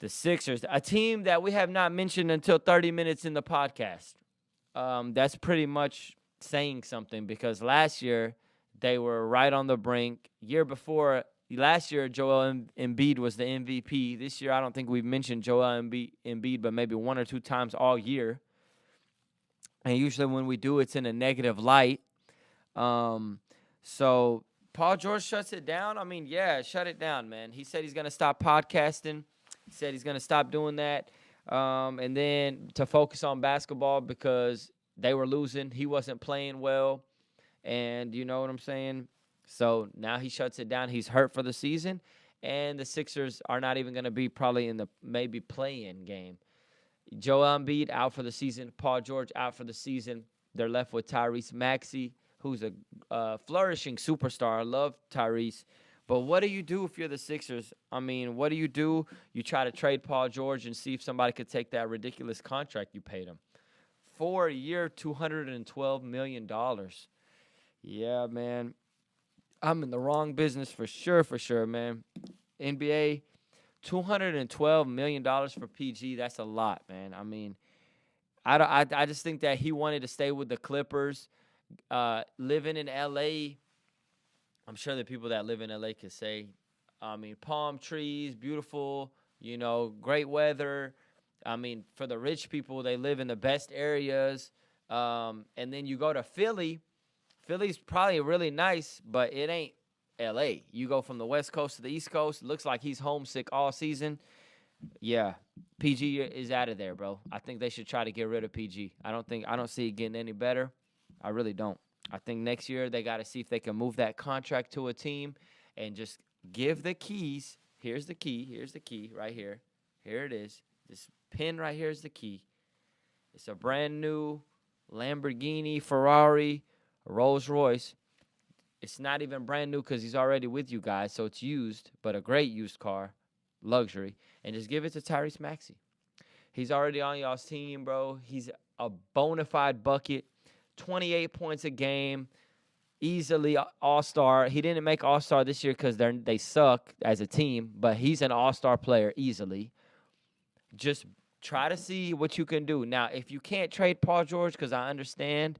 The Sixers, a team that we have not mentioned until 30 minutes in the podcast. That's pretty much saying something because last year they were right on the brink. Last year, Joel Embiid was the MVP. This year, I don't think we've mentioned Joel Embiid, but maybe one or two times all year. And usually when we do, it's in a negative light. So Paul George shuts it down. I mean, yeah, shut it down, man. He said he's going to stop podcasting. He said he's going to stop doing that. And then to focus on basketball because they were losing. He wasn't playing well. And you know what I'm saying? So now he shuts it down. He's hurt for the season. And the Sixers are not even going to be probably in the maybe play-in game. Joel Embiid out for the season. Paul George out for the season. They're left with Tyrese Maxey, who's a flourishing superstar. I love Tyrese. But what do you do if you're the Sixers? I mean, what do? You try to trade Paul George and see if somebody could take that ridiculous contract you paid him. 4-year, $212 million. Yeah, man. I'm in the wrong business for sure, man. NBA, $212 million for PG. That's a lot, man. I mean, I just think that he wanted to stay with the Clippers. Living in L.A., I'm sure the people that live in L.A. could say, I mean, palm trees, beautiful, great weather. I mean, for the rich people, they live in the best areas. And then you go to Philly. Philly's probably really nice, but it ain't L.A. You go from the West Coast to the East Coast. It looks like he's homesick all season. Yeah, PG is out of there, bro. I think they should try to get rid of PG. I don't see it getting any better. I really don't. I think next year they got to see if they can move that contract to a team and just give the keys. Here's the key. Here's the key right here. Here it is. This pin right here is the key. It's a brand new Lamborghini, Ferrari, Rolls Royce. It's not even brand new because he's already with you guys, so it's used, but a great used car, luxury. And just give it to Tyrese Maxey. He's already on y'all's team, bro. He's a bona fide bucket, 28 points a game, easily all-star. He didn't make all-star this year because they suck as a team, but he's an all-star player easily. Just try to see what you can do. Now, if you can't trade Paul George, because I understand,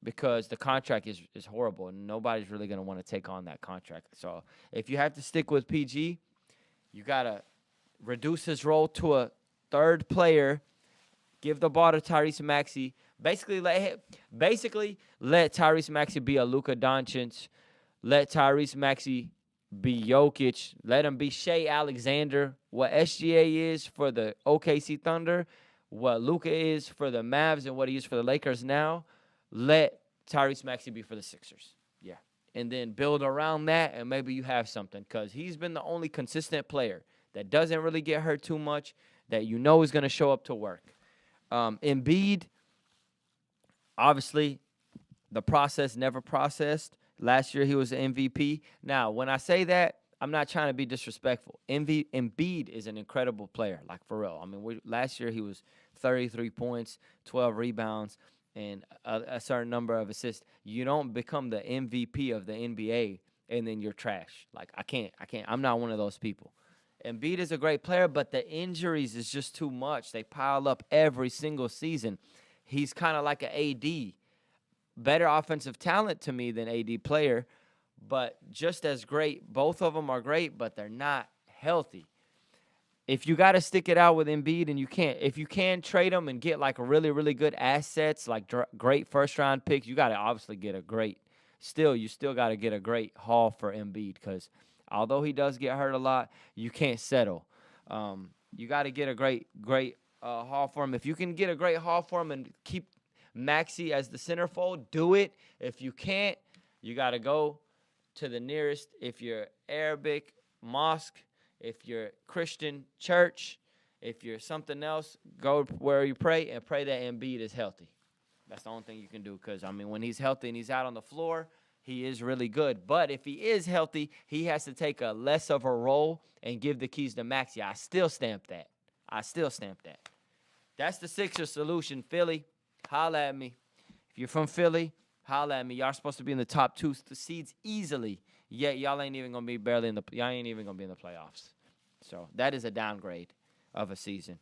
because the contract is horrible, and nobody's really going to want to take on that contract. So if you have to stick with PG, you got to reduce his role to a third player, give the ball to Tyrese Maxey, basically let Tyrese Maxey be a Luka Doncic, let Tyrese Maxey be Jokic, let him be Shea Alexander, what SGA is for the OKC Thunder, what Luka is for the Mavs, and what he is for the Lakers now. Let Tyrese Maxey be for the Sixers. Yeah. And then build around that, and maybe you have something. Because he's been the only consistent player that doesn't really get hurt too much, that is going to show up to work. Embiid, obviously, the process never processed. Last year, he was the MVP. Now, when I say that, I'm not trying to be disrespectful. Embiid is an incredible player, like for real. I mean, last year he was 33 points, 12 rebounds, and a certain number of assists. You don't become the MVP of the NBA and then you're trash. Like, I can't. I'm not one of those people. Embiid is a great player, but the injuries is just too much. They pile up every single season. He's kind of like an AD. Better offensive talent to me than AD player, but just as great. Both of them are great, but they're not healthy. If you got to stick it out with Embiid and if you can trade them and get like really, really good assets, like great first-round picks, you got to obviously get you still got to get a great haul for Embiid because although he does get hurt a lot, you can't settle. You got to get a great haul for him. If you can get a great haul for him and keep Maxey as the centerfold, do it. If you can't, you got to go to the nearest, if you're Arabic, mosque, if you're Christian, church, if you're something else, go where you pray and pray that Embiid is healthy. That's the only thing you can do because, I mean, when he's healthy and he's out on the floor, he is really good. But if he is healthy, he has to take a less of a role and give the keys to Maxey. I still stamp that. That's the Sixers solution, Philly. Holla at me. If you're from Philly, holla at me. Y'all supposed to be in the top 2 seeds easily. Yet y'all ain't even gonna be in the playoffs. So that is a downgrade of a season.